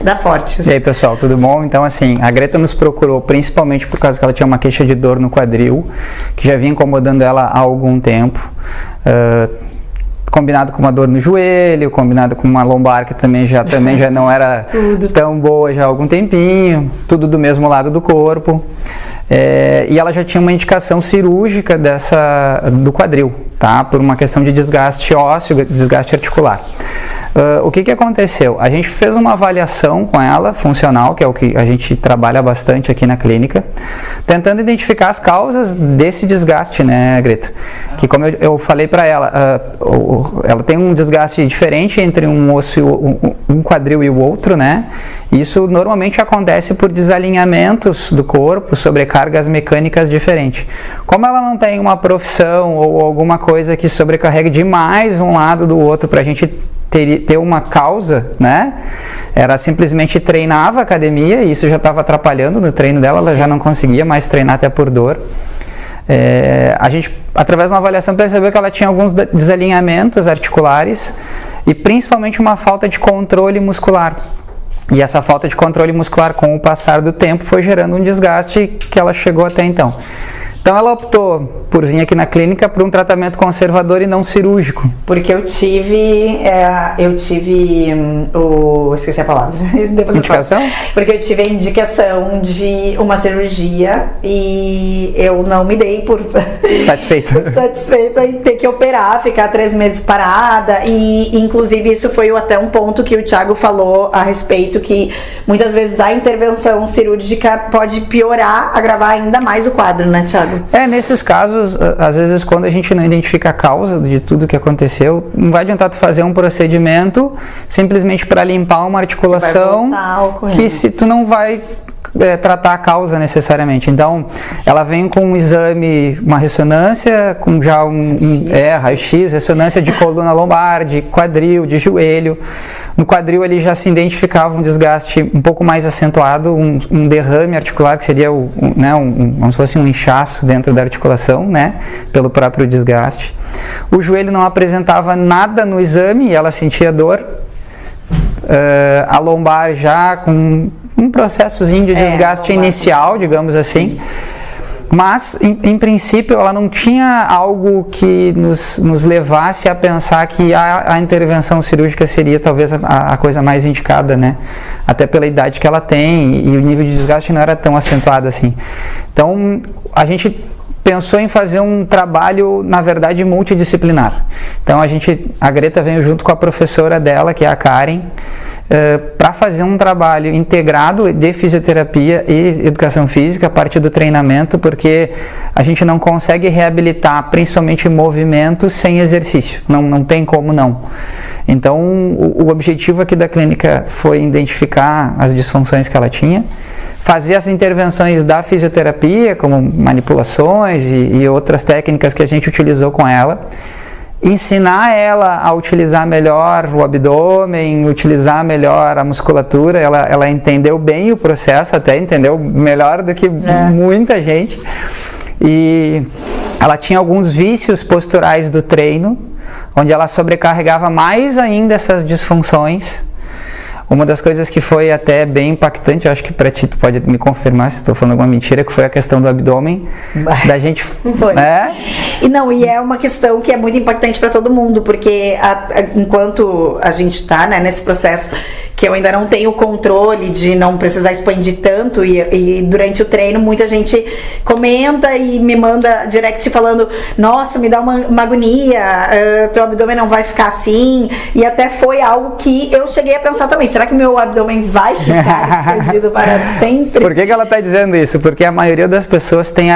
da Fortes. E aí, pessoal, tudo bom? Então, assim, a Greta nos procurou principalmente por causa que ela tinha uma queixa de dor no quadril, que já vinha incomodando ela há algum tempo. Combinado com uma dor no joelho, combinado com uma lombar que também já não era tão boa já há algum tempinho, tudo do mesmo lado do corpo. E ela já tinha uma indicação cirúrgica do quadril, tá? Por uma questão de desgaste ósseo, desgaste articular. O que aconteceu? A gente fez uma avaliação com ela, funcional, que é o que a gente trabalha bastante aqui na clínica, tentando identificar as causas desse desgaste, né, Greta? Que, como eu falei para ela, ela tem um desgaste diferente entre um osso, um quadril e o outro, né? Isso normalmente acontece por desalinhamentos do corpo, sobrecargas mecânicas diferentes. Como ela não tem uma profissão ou alguma coisa que sobrecarregue demais um lado do outro para a gente ter uma causa, né? Ela simplesmente treinava academia e isso já estava atrapalhando no treino dela, ela já não conseguia mais treinar até por dor. A gente, através de uma avaliação, percebeu que ela tinha alguns desalinhamentos articulares e principalmente uma falta de controle muscular. E essa falta de controle muscular, com o passar do tempo, foi gerando um desgaste que ela chegou até então. Então ela optou por vir aqui na clínica por um tratamento conservador e não cirúrgico. Porque eu tive esqueci a palavra. Indicação? Porque eu tive a indicação de uma cirurgia e eu não me dei por satisfeita em ter que operar, ficar 3 meses parada. E inclusive isso foi até um ponto que o Thiago falou a respeito, que muitas vezes a intervenção cirúrgica pode piorar, agravar ainda mais o quadro, né, Thiago? Nesses casos, às vezes quando a gente não identifica a causa de tudo que aconteceu, não vai adiantar tu fazer um procedimento simplesmente para limpar uma articulação que se tu não vai tratar a causa necessariamente. Então, ela vem com um exame, uma ressonância, com já raio-x, ressonância de coluna lombar, de quadril, de joelho. No quadril ele já se identificava um desgaste um pouco mais acentuado, um derrame articular, que seria como se fosse um inchaço dentro da articulação, né, pelo próprio desgaste. O joelho não apresentava nada no exame e ela sentia dor. A lombar já com um processozinho de desgaste inicial, digamos assim. Sim. Mas, em princípio, ela não tinha algo que nos levasse a pensar que a intervenção cirúrgica seria talvez a coisa mais indicada, né? Até pela idade que ela tem e o nível de desgaste não era tão acentuado assim. Então, a gente pensou em fazer um trabalho, na verdade, multidisciplinar. Então, a Greta veio junto com a professora dela, que é a Karen, para fazer um trabalho integrado de fisioterapia e educação física, a parte do treinamento, porque a gente não consegue reabilitar, principalmente movimento, sem exercício. Não tem como não. Então, o objetivo aqui da clínica foi identificar as disfunções que ela tinha, fazer as intervenções da fisioterapia, como manipulações e outras técnicas que a gente utilizou com ela, ensinar ela a utilizar melhor o abdômen, utilizar melhor a musculatura. Ela entendeu bem o processo, até entendeu melhor do que muita gente. E ela tinha alguns vícios posturais do treino, onde ela sobrecarregava mais ainda essas disfunções. Uma das coisas que foi até bem impactante, eu acho que para ti tu pode me confirmar se estou falando alguma mentira, que foi a questão do abdômen, da gente... Foi. E é uma questão que é muito impactante para todo mundo, porque enquanto a gente está, né, nesse processo que eu ainda não tenho controle de não precisar expandir tanto, e durante o treino muita gente comenta e me manda direct falando: nossa, me dá uma agonia, teu abdômen não vai ficar assim. E até foi algo que eu cheguei a pensar também: será que meu abdômen vai ficar expandido para sempre? Por que ela está dizendo isso? Porque a maioria das pessoas tem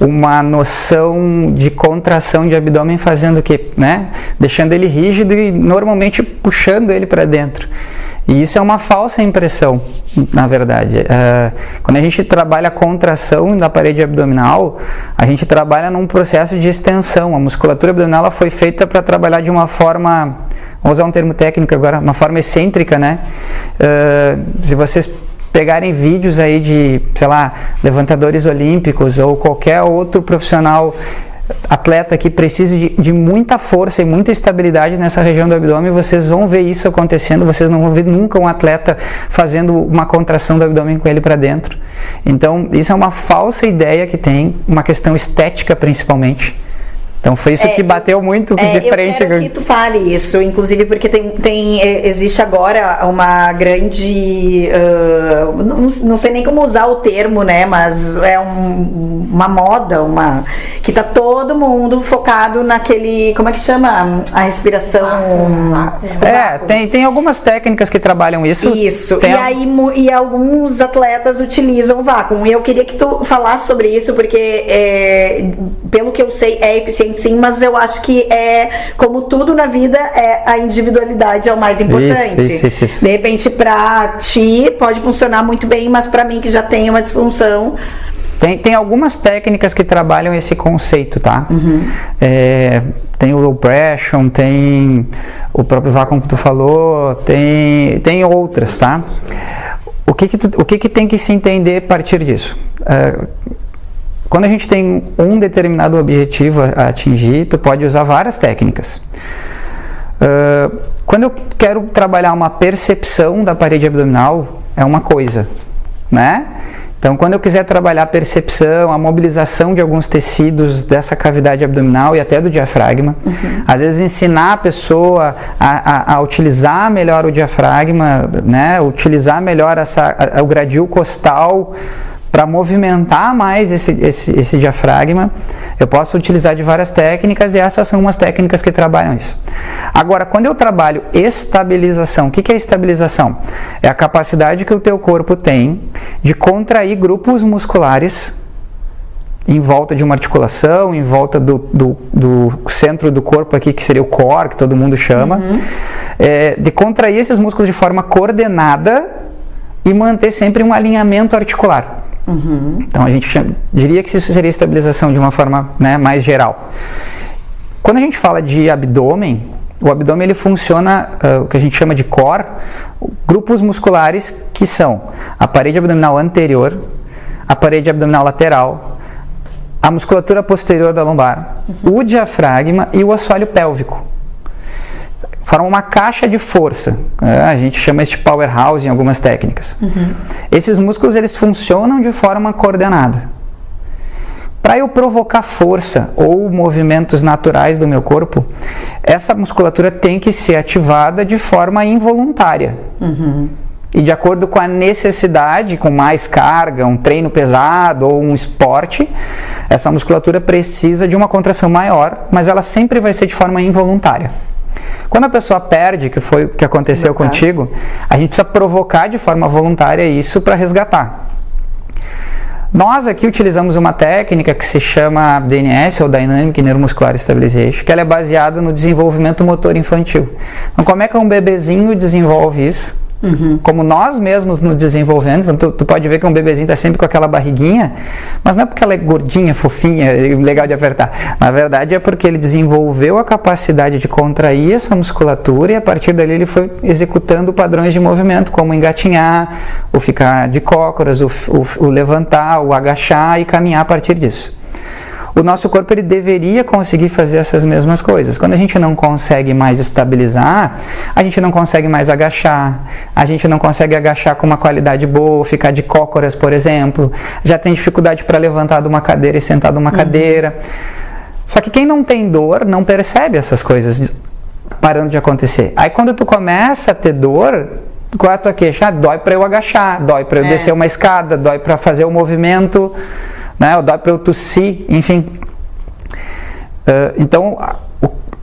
uma noção de contração de abdômen fazendo o quê? Né? Deixando ele rígido e normalmente puxando ele para dentro. E isso é uma falsa impressão, na verdade. Quando a gente trabalha a contração da parede abdominal, a gente trabalha num processo de extensão. A musculatura abdominal ela foi feita para trabalhar de uma forma, vamos usar um termo técnico agora, uma forma excêntrica, né? Se vocês pegarem vídeos aí de, sei lá, levantadores olímpicos ou qualquer outro profissional atleta que precise de muita força e muita estabilidade nessa região do abdômen, vocês vão ver isso acontecendo, vocês não vão ver nunca um atleta fazendo uma contração do abdômen com ele para dentro. Então, isso é uma falsa ideia que tem, uma questão estética principalmente. Então foi isso que bateu muito de frente. Eu quero que tu fale isso, inclusive porque existe agora uma grande, não sei nem como usar o termo, né, mas é uma moda, que tá todo mundo focado naquele, como é que chama? A respiração. Tem algumas técnicas que trabalham isso. Isso, e alguns atletas utilizam o vácuo. E eu queria que tu falasse sobre isso, porque pelo que eu sei é eficiente sim, mas eu acho que como tudo na vida, a individualidade é o mais importante. Isso. De repente, pra ti pode funcionar muito bem, mas pra mim que já tenho uma disfunção... Tem algumas técnicas que trabalham esse conceito, tá? Tem o low pressure, tem o próprio vácuo que tu falou, tem outras, tá? O que tem que se entender a partir disso? Quando a gente tem um determinado objetivo a atingir, tu pode usar várias técnicas. Quando eu quero trabalhar uma percepção da parede abdominal, é uma coisa, né? Então, quando eu quiser trabalhar a percepção, a mobilização de alguns tecidos dessa cavidade abdominal e até do diafragma, às vezes ensinar a pessoa a utilizar melhor o diafragma, né? Utilizar melhor o gradil costal, para movimentar mais esse diafragma, eu posso utilizar de várias técnicas e essas são umas técnicas que trabalham isso. Agora, quando eu trabalho estabilização, o que é estabilização? É a capacidade que o teu corpo tem de contrair grupos musculares em volta de uma articulação, em volta do centro do corpo aqui, que seria o core, que todo mundo chama, de contrair esses músculos de forma coordenada e manter sempre um alinhamento articular. Então a gente diria que isso seria estabilização de uma forma, né, mais geral. Quando a gente fala de abdômen, o abdômen ele funciona, o que a gente chama de core, grupos musculares que são a parede abdominal anterior, a parede abdominal lateral, a musculatura posterior da lombar, o diafragma e o assoalho pélvico. Formam uma caixa de força, a gente chama isso de powerhouse em algumas técnicas. Esses músculos eles funcionam de forma coordenada. Para eu provocar força ou movimentos naturais do meu corpo, essa musculatura tem que ser ativada de forma involuntária. E de acordo com a necessidade, com mais carga, um treino pesado ou um esporte, essa musculatura precisa de uma contração maior, mas ela sempre vai ser de forma involuntária. Quando a pessoa perde, que foi o que aconteceu contigo, a gente precisa provocar de forma voluntária isso para resgatar. Nós aqui utilizamos uma técnica que se chama DNS, ou Dynamic Neuromuscular Stabilization, que ela é baseada no desenvolvimento motor infantil. Então, como é que um bebezinho desenvolve isso? Como nós mesmos nos desenvolvemos, então tu pode ver que um bebezinho está sempre com aquela barriguinha, mas não é porque ela é gordinha, fofinha, legal de apertar. Na verdade é porque ele desenvolveu a capacidade de contrair essa musculatura e a partir dali ele foi executando padrões de movimento, como engatinhar, o ficar de cócoras, o levantar, o agachar e caminhar a partir disso. O nosso corpo ele deveria conseguir fazer essas mesmas coisas. Quando a gente não consegue mais estabilizar, a gente não consegue mais agachar, a gente não consegue agachar com uma qualidade boa, ficar de cócoras, por exemplo, já tem dificuldade para levantar de uma cadeira e sentar de uma cadeira. Só que quem não tem dor não percebe essas coisas parando de acontecer. Aí quando tu começa a ter dor, qual é a tua queixa? Dói para eu agachar, dói para eu descer uma escada, dói para fazer o movimento, né? Dói para eu tossir, enfim. Então,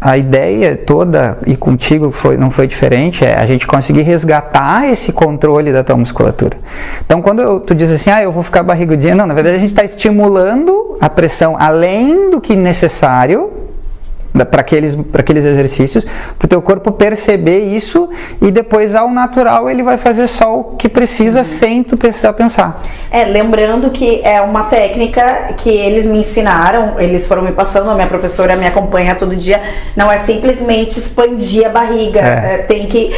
a ideia toda, e contigo não foi diferente, é a gente conseguir resgatar esse controle da tua musculatura. Então, quando tu diz assim, eu vou ficar barrigudinha, não, na verdade a gente está estimulando a pressão além do que necessário, para aqueles exercícios, para o teu corpo perceber isso e depois ao natural ele vai fazer só o que precisa sem tu precisar pensar. Lembrando que é uma técnica que eles me ensinaram, eles foram me passando, a minha professora me acompanha todo dia, não é simplesmente expandir a barriga, tem que,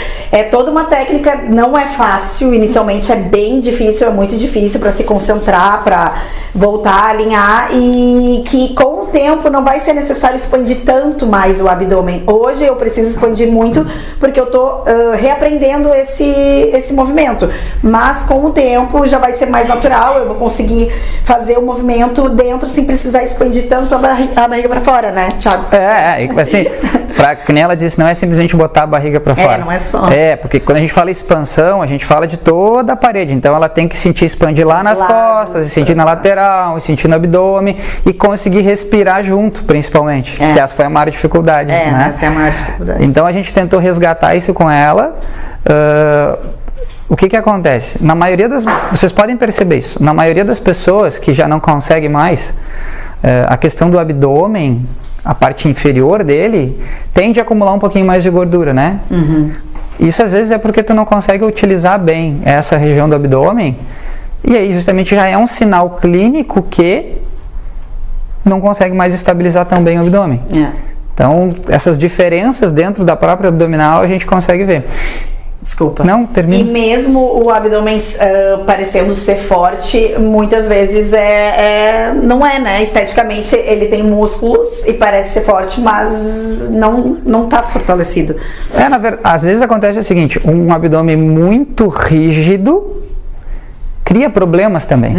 toda uma técnica, não é fácil, inicialmente é bem difícil, é muito difícil para se concentrar, para voltar a alinhar e que com o tempo não vai ser necessário expandir tanto mais o abdômen. Hoje eu preciso expandir muito porque eu tô reaprendendo esse movimento. Mas com o tempo já vai ser mais natural, eu vou conseguir fazer o movimento dentro sem precisar expandir tanto a barriga para fora, né, Thiago? Assim, que nem ela disse, não é simplesmente botar a barriga para fora. Não é só. Porque quando a gente fala expansão, a gente fala de toda a parede. Então ela tem que sentir expandir lá nas costas, e sentir na lateral, e sentir no abdômen e conseguir respirar junto, principalmente. Que essa foi a maior dificuldade. Né? Essa é a maior dificuldade. Então a gente tentou resgatar isso com ela. O que acontece? Na maioria vocês podem perceber isso. Na maioria das pessoas que já não conseguem mais, a questão do abdômen, a parte inferior dele, tende a acumular um pouquinho mais de gordura, né? Uhum. Isso às vezes é porque tu não consegue utilizar bem essa região do abdômen, e aí justamente já é um sinal clínico que não consegue mais estabilizar tão bem o abdômen. Então, essas diferenças dentro da própria abdominal a gente consegue ver. Desculpa. Não, termina. E mesmo o abdômen parecendo ser forte, muitas vezes não é, né? Esteticamente ele tem músculos e parece ser forte, mas não tá fortalecido. Na verdade, às vezes acontece o seguinte, um abdômen muito rígido cria problemas também,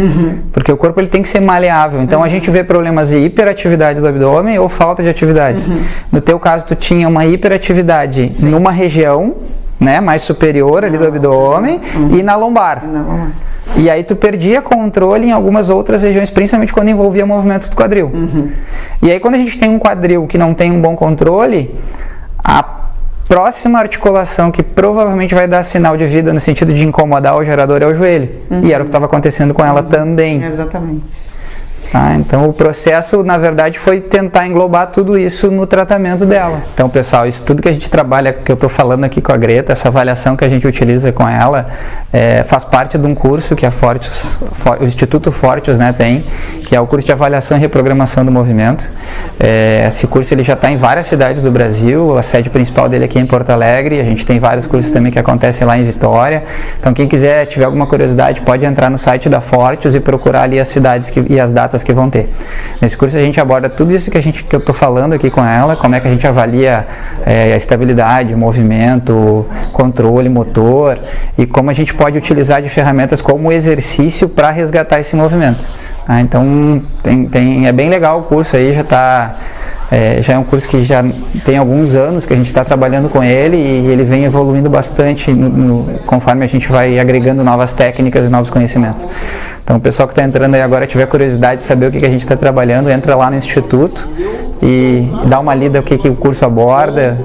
porque o corpo ele tem que ser maleável, então a gente vê problemas de hiperatividade do abdômen ou falta de atividades. No teu caso, tu tinha uma hiperatividade numa região, né, mais superior ali do abdômen e na lombar. E aí tu perdia controle em algumas outras regiões, principalmente quando envolvia movimentos do quadril. E aí quando a gente tem um quadril que não tem um bom controle, a próxima articulação que provavelmente vai dar sinal de vida no sentido de incomodar o gerador é o joelho. E era o que estava acontecendo com ela também. Exatamente. Então o processo, na verdade, foi tentar englobar tudo isso no tratamento dela. Então, pessoal, isso tudo que a gente trabalha, que eu estou falando aqui com a Greta, essa avaliação que a gente utiliza com ela, faz parte de um curso que a o Instituto Fortius, né, tem, que é o curso de avaliação e reprogramação do movimento. Esse curso ele já está em várias cidades do Brasil, a sede principal dele aqui é em Porto Alegre, a gente tem vários cursos também que acontecem lá em Vitória. Então, quem quiser, tiver alguma curiosidade, pode entrar no site da Fortius e procurar ali as cidades e as datas que vão ter. Nesse curso a gente aborda tudo isso que eu estou falando aqui com ela, como é que a gente avalia a estabilidade, o movimento, controle motor e como a gente pode utilizar de ferramentas como exercício para resgatar esse movimento. Então é bem legal o curso aí, já é um curso que já tem alguns anos que a gente está trabalhando com ele e ele vem evoluindo bastante conforme a gente vai agregando novas técnicas e novos conhecimentos. Então, o pessoal que está entrando aí agora, tiver curiosidade de saber o que a gente está trabalhando, entra lá no Instituto e dá uma lida o que o curso aborda.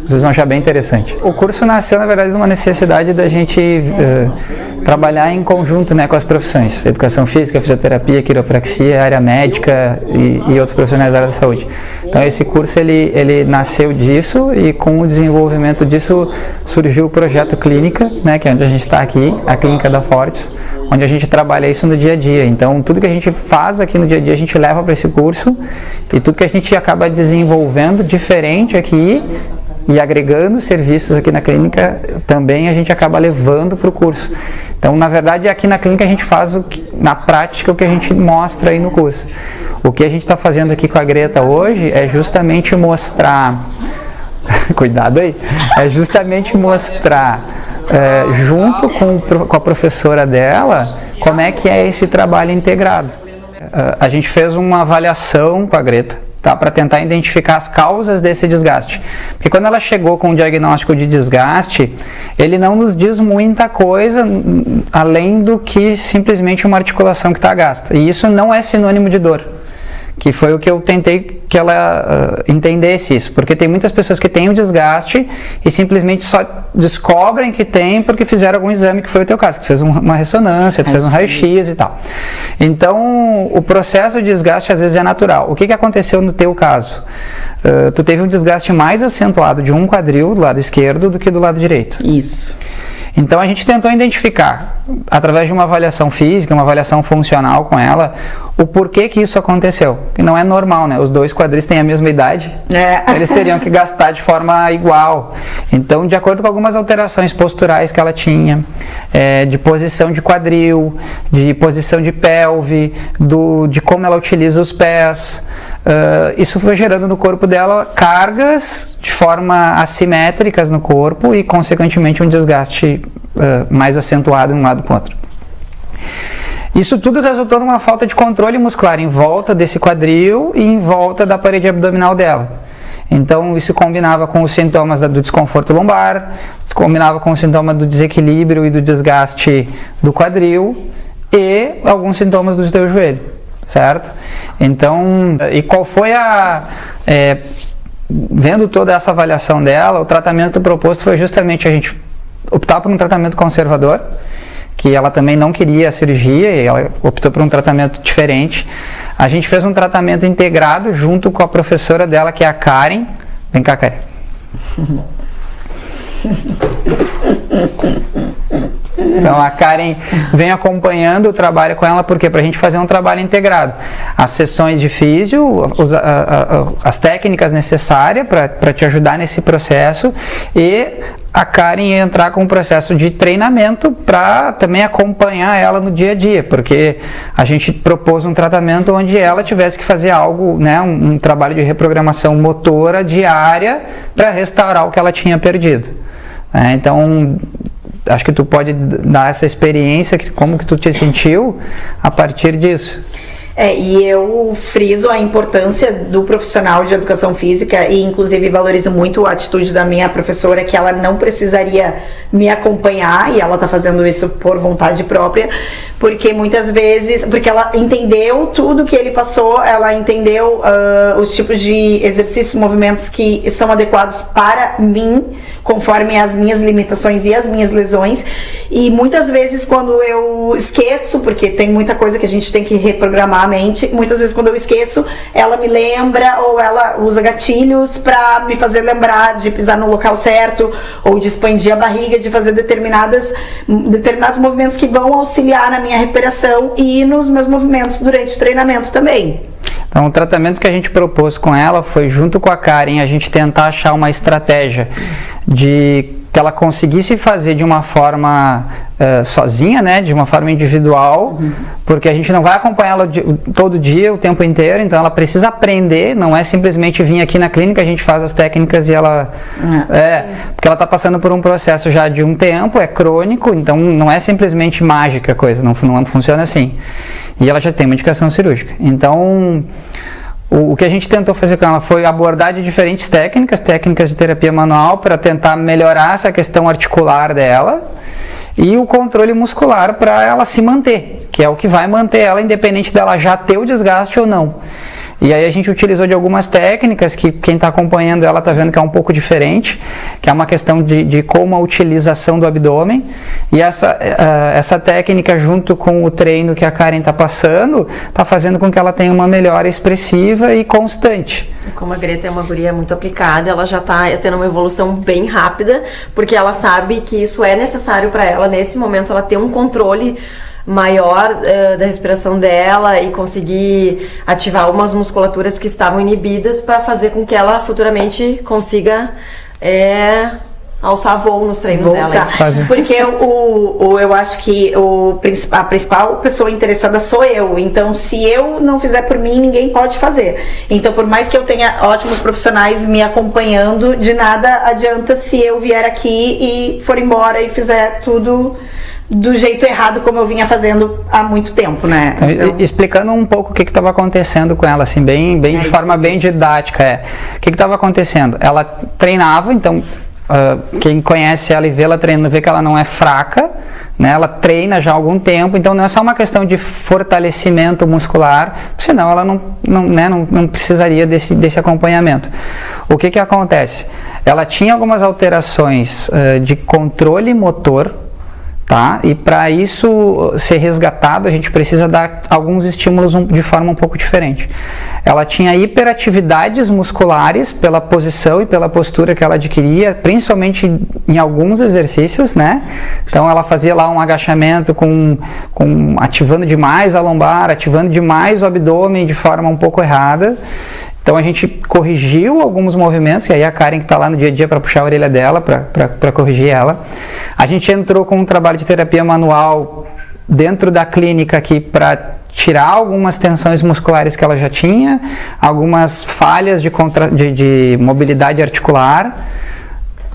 Vocês vão achar bem interessante. O curso nasceu, na verdade, de uma necessidade da gente trabalhar em conjunto, né, com as profissões. Educação física, fisioterapia, quiropraxia, área médica e outros profissionais da área da saúde. Então, esse curso, ele nasceu disso e com o desenvolvimento disso surgiu o projeto Clínica, né, que é onde a gente está aqui, a Clínica da Fortius, onde a gente trabalha isso no dia a dia. Então, tudo que a gente faz aqui no dia a dia, a gente leva para esse curso e tudo que a gente acaba desenvolvendo diferente aqui e agregando serviços aqui na clínica, também a gente acaba levando para o curso. Então, na verdade, aqui na clínica a gente faz na prática o que a gente mostra aí no curso. O que a gente está fazendo aqui com a Greta hoje é justamente mostrar, cuidado aí, é justamente mostrar junto com a professora dela como é que é esse trabalho integrado. A gente fez uma avaliação com a Greta, para tentar identificar as causas desse desgaste. Porque quando ela chegou com o diagnóstico de desgaste, ele não nos diz muita coisa além do que simplesmente uma articulação que está gasta. E isso não é sinônimo de dor, que foi o que eu tentei que ela entendesse isso, porque tem muitas pessoas que têm o desgaste e simplesmente só descobrem que tem porque fizeram algum exame, que foi o teu caso, que tu fez uma ressonância, tu fez um raio-x e tal. Então, o processo de desgaste às vezes é natural. O que aconteceu no teu caso? Tu teve um desgaste mais acentuado de um quadril do lado esquerdo do que do lado direito. Isso. Então a gente tentou identificar, através de uma avaliação física, uma avaliação funcional com ela, o porquê que isso aconteceu. Que não é normal, né? Os dois quadris têm a mesma idade, eles teriam que gastar de forma igual. Então, de acordo com algumas alterações posturais que ela tinha, de posição de quadril, de posição de pelve, de como ela utiliza os pés, isso foi gerando no corpo dela cargas de forma assimétricas no corpo e, consequentemente, um desgaste mais acentuado de um lado para o outro. Isso tudo resultou numa falta de controle muscular em volta desse quadril e em volta da parede abdominal dela. Então, isso combinava com os sintomas do desconforto lombar, combinava com o sintoma do desequilíbrio e do desgaste do quadril e alguns sintomas do teu joelho, certo? Então, e qual foi vendo toda essa avaliação dela, o tratamento proposto foi justamente a gente optar por um tratamento conservador, que ela também não queria a cirurgia e ela optou por um tratamento diferente. A gente fez um tratamento integrado junto com a professora dela, que é a Karen. Vem cá, Karen. Então a Karen vem acompanhando o trabalho com ela, porque para a gente fazer um trabalho integrado, as sessões de físio, as técnicas necessárias para te ajudar nesse processo, e a Karen ia entrar com um processo de treinamento para também acompanhar ela no dia a dia, porque a gente propôs um tratamento onde ela tivesse que fazer algo, né, um trabalho de reprogramação motora diária para restaurar o que ela tinha perdido. Então, acho que tu pode dar essa experiência, como que tu te sentiu a partir disso. E eu friso a importância do profissional de educação física e, inclusive, valorizo muito a atitude da minha professora, que ela não precisaria me acompanhar, e ela está fazendo isso por vontade própria, porque muitas vezes, porque ela entendeu tudo que ele passou, ela entendeu os tipos de exercícios, movimentos que são adequados para mim, conforme as minhas limitações e as minhas lesões, e muitas vezes quando eu esqueço, porque tem muita coisa que a gente tem que reprogramar a mente, muitas vezes quando eu esqueço, ela me lembra, ou ela usa gatilhos para me fazer lembrar de pisar no local certo, ou de expandir a barriga, de fazer determinados movimentos que vão auxiliar na minha recuperação e nos meus movimentos durante o treinamento também. Então, o tratamento que a gente propôs com ela foi, junto com a Karen, a gente tentar achar uma estratégia de que ela conseguisse fazer de uma forma sozinha, né, de uma forma individual, porque a gente não vai acompanhá-la todo dia, o tempo inteiro, então ela precisa aprender, não é simplesmente vir aqui na clínica, a gente faz as técnicas e ela... porque ela está passando por um processo já de um tempo, é crônico, então não é simplesmente mágica a coisa, não funciona assim. E ela já tem uma indicação cirúrgica. Então, o que a gente tentou fazer com ela foi abordar de diferentes técnicas de terapia manual para tentar melhorar essa questão articular dela e o controle muscular para ela se manter, que é o que vai manter ela independente dela já ter o desgaste ou não. E aí a gente utilizou de algumas técnicas que quem está acompanhando ela está vendo que é um pouco diferente, que é uma questão de como a utilização do abdômen, e essa técnica, junto com o treino que a Karen está passando, está fazendo com que ela tenha uma melhora expressiva e constante. Como a Greta é uma guria muito aplicada, ela já está tendo uma evolução bem rápida, porque ela sabe que isso é necessário para ela, nesse momento, ela ter um controle maior da respiração dela e conseguir ativar algumas musculaturas que estavam inibidas para fazer com que ela futuramente consiga alçar voo nos treinos dela. Porque eu acho que a principal pessoa interessada sou eu, então se eu não fizer por mim, ninguém pode fazer. Então, por mais que eu tenha ótimos profissionais me acompanhando, de nada adianta se eu vier aqui e for embora e fizer tudo do jeito errado, como eu vinha fazendo há muito tempo, né? Então... Explicando um pouco o que estava acontecendo com ela, assim, bem de forma bem didática. O que estava acontecendo? Ela treinava, então, quem conhece ela e vê ela treinando, vê que ela não é fraca, né? Ela treina já há algum tempo, então não é só uma questão de fortalecimento muscular, senão ela não precisaria desse acompanhamento. O que acontece? Ela tinha algumas alterações de controle motor, tá? E para isso ser resgatado, a gente precisa dar alguns estímulos de forma um pouco diferente. Ela tinha hiperatividades musculares pela posição e pela postura que ela adquiria, principalmente em alguns exercícios, né? Então ela fazia lá um agachamento ativando demais a lombar, ativando demais o abdômen de forma um pouco errada. Então a gente corrigiu alguns movimentos, e aí a Karen que está lá no dia a dia para puxar a orelha dela, para corrigir ela. A gente entrou com um trabalho de terapia manual dentro da clínica aqui para tirar algumas tensões musculares que ela já tinha, algumas falhas de mobilidade articular,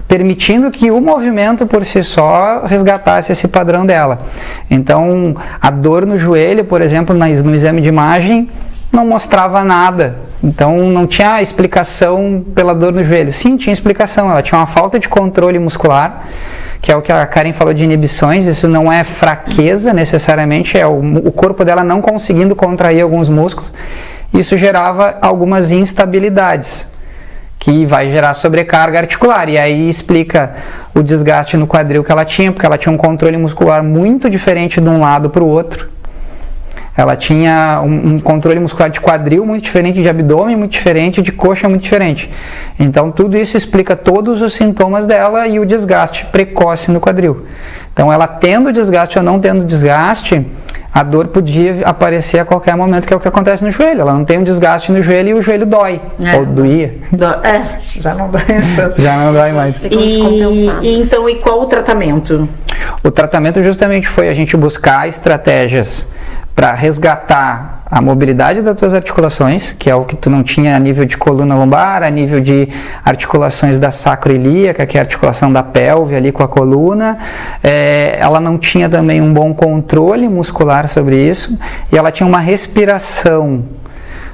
permitindo que o movimento por si só resgatasse esse padrão dela. Então, a dor no joelho, por exemplo, no exame de imagem, não mostrava nada. Então, não tinha explicação pela dor no joelho. Sim, tinha explicação. Ela tinha uma falta de controle muscular, que é o que a Karen falou de inibições. Isso não é fraqueza necessariamente, é o corpo dela não conseguindo contrair alguns músculos. Isso gerava algumas instabilidades, que vai gerar sobrecarga articular, e aí explica o desgaste no quadril que ela tinha, porque ela tinha um controle muscular muito diferente de um lado para o outro. Ela tinha um controle muscular de quadril muito diferente, de abdômen muito diferente, de coxa muito diferente. Então tudo isso explica todos os sintomas dela e o desgaste precoce no quadril. Então ela tendo desgaste ou não tendo desgaste, a dor podia aparecer a qualquer momento, que é o que acontece no joelho. Ela não tem um desgaste no joelho e o joelho dói, ou doía. Já não dói. Já não dói mais. Então, e qual o tratamento? O tratamento justamente foi a gente buscar estratégias para resgatar a mobilidade das tuas articulações, que é o que tu não tinha a nível de coluna lombar, a nível de articulações da sacroiliaca, que é a articulação da pelve ali com a coluna. Ela não tinha também um bom controle muscular sobre isso, e ela tinha uma respiração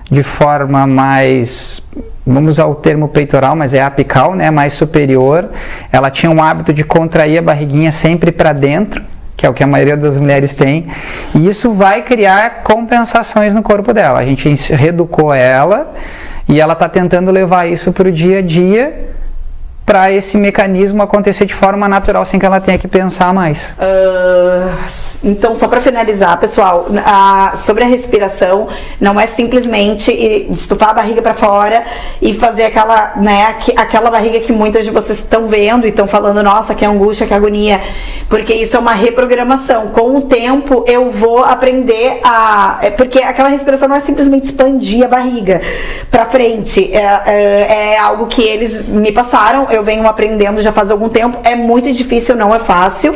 de forma mais, vamos usar o termo peitoral, mas é apical, né, mais superior. Ela tinha um hábito de contrair a barriguinha sempre para dentro, que é o que a maioria das mulheres tem, e isso vai criar compensações no corpo dela. A gente reeducou ela e ela está tentando levar isso para o dia a dia, para esse mecanismo acontecer de forma natural, sem que ela tenha que pensar mais. Então, só para finalizar, pessoal, sobre a respiração, não é simplesmente estufar a barriga para fora e fazer aquela barriga que muitas de vocês estão vendo e estão falando, nossa, que angústia, que agonia, porque isso é uma reprogramação. Com o tempo, eu vou aprender porque aquela respiração não é simplesmente expandir a barriga para frente, é algo que eles me passaram, eu venho aprendendo já faz algum tempo, é muito difícil, não é fácil,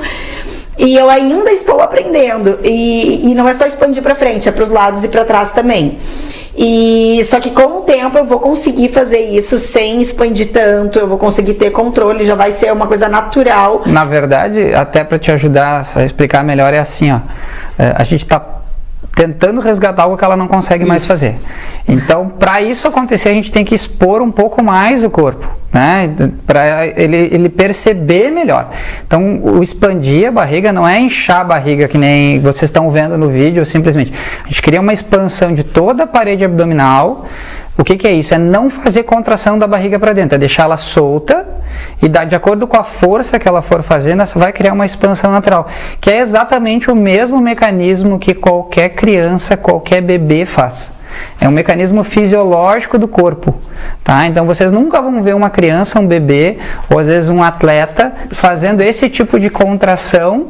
e eu ainda estou aprendendo, e não é só expandir para frente, é para os lados e para trás também. E só que com o tempo eu vou conseguir fazer isso sem expandir tanto, eu vou conseguir ter controle, já vai ser uma coisa natural. Na verdade, até para te ajudar a explicar melhor, é assim, ó, a gente está tentando resgatar algo que ela não consegue mais fazer. Então, para isso acontecer, a gente tem que expor um pouco mais o corpo, né? Para ele perceber melhor. Então, o expandir a barriga não é inchar a barriga, que nem vocês estão vendo no vídeo, simplesmente. A gente cria uma expansão de toda a parede abdominal. O que é isso? É não fazer contração da barriga para dentro, é deixar ela solta e de acordo com a força que ela for fazendo, essa vai criar uma expansão natural, que é exatamente o mesmo mecanismo que qualquer criança, qualquer bebê faz. É um mecanismo fisiológico do corpo, tá? Então vocês nunca vão ver uma criança, um bebê, ou às vezes um atleta fazendo esse tipo de contração,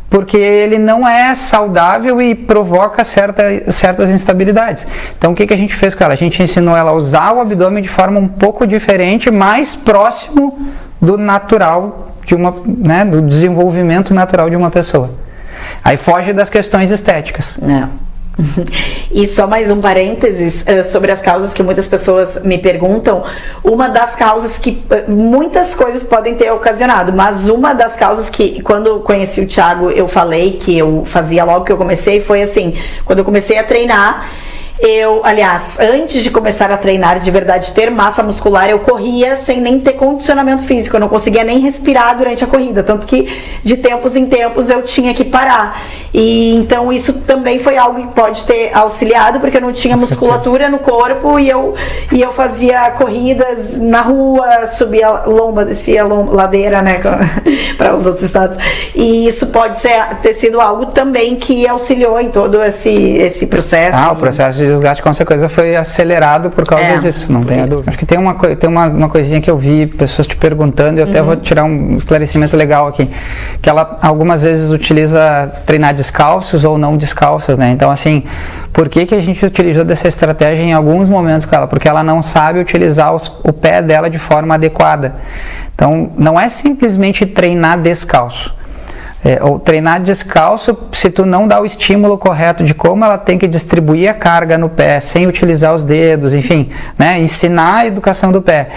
porque ele não é saudável e provoca certas instabilidades. Então o que a gente fez com ela? A gente ensinou ela a usar o abdômen de forma um pouco diferente, mais próximo do natural, do desenvolvimento natural de uma pessoa. Aí foge das questões estéticas. E só mais um parênteses sobre as causas que muitas pessoas me perguntam. Uma das causas que muitas coisas podem ter ocasionado, mas uma das causas que quando conheci o Thiago eu falei que eu fazia logo que eu comecei foi assim, quando eu comecei a treinar, aliás, antes de começar a treinar de verdade, ter massa muscular, eu corria sem nem ter condicionamento físico, eu não conseguia nem respirar durante a corrida, tanto que de tempos em tempos eu tinha que parar. E então isso também foi algo que pode ter auxiliado, porque eu não tinha musculatura no corpo e eu fazia corridas na rua, subia lomba, descia ladeira, né, para os outros estados. E isso pode ter sido algo também que auxiliou em todo esse processo. O processo de desgaste com certeza foi acelerado por causa disso, não tenha dúvida. Acho que tem uma coisinha que eu vi pessoas te perguntando, e eu até vou tirar um esclarecimento legal aqui, que ela algumas vezes utiliza treinar descalços ou não descalços, né? Então assim, por que a gente utilizou dessa estratégia em alguns momentos com ela? Porque ela não sabe utilizar o pé dela de forma adequada. Então não é simplesmente treinar descalço. ou treinar descalço, se tu não dá o estímulo correto de como ela tem que distribuir a carga no pé, sem utilizar os dedos, enfim, né, ensinar a educação do pé,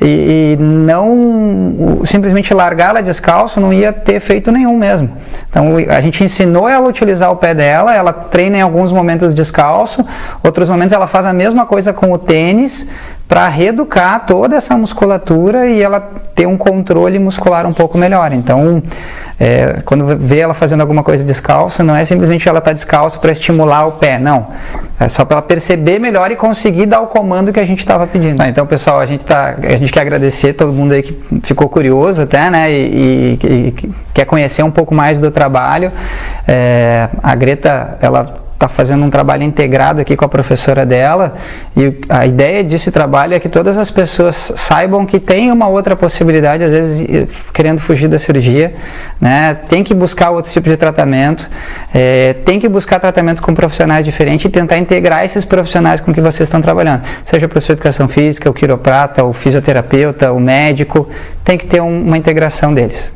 e não simplesmente largá-la descalço, não ia ter efeito nenhum mesmo. Então a gente ensinou ela a utilizar o pé dela, ela treina em alguns momentos descalço, outros momentos ela faz a mesma coisa com o tênis, para reeducar toda essa musculatura e ela ter um controle muscular um pouco melhor. Então, quando vê ela fazendo alguma coisa descalço, não é simplesmente ela estar descalço para estimular o pé, não. É só para ela perceber melhor e conseguir dar o comando que a gente estava pedindo. Então, pessoal, a gente quer agradecer todo mundo aí que ficou curioso até, né, e quer conhecer um pouco mais do trabalho. A Greta, ela está fazendo um trabalho integrado aqui com a professora dela, e a ideia desse trabalho é que todas as pessoas saibam que tem uma outra possibilidade, às vezes querendo fugir da cirurgia, né? Tem que buscar outro tipo de tratamento, tem que buscar tratamento com profissionais diferentes e tentar integrar esses profissionais com que vocês estão trabalhando, seja o professor de educação física, o quiroprata, o fisioterapeuta, o médico, tem que ter uma integração deles.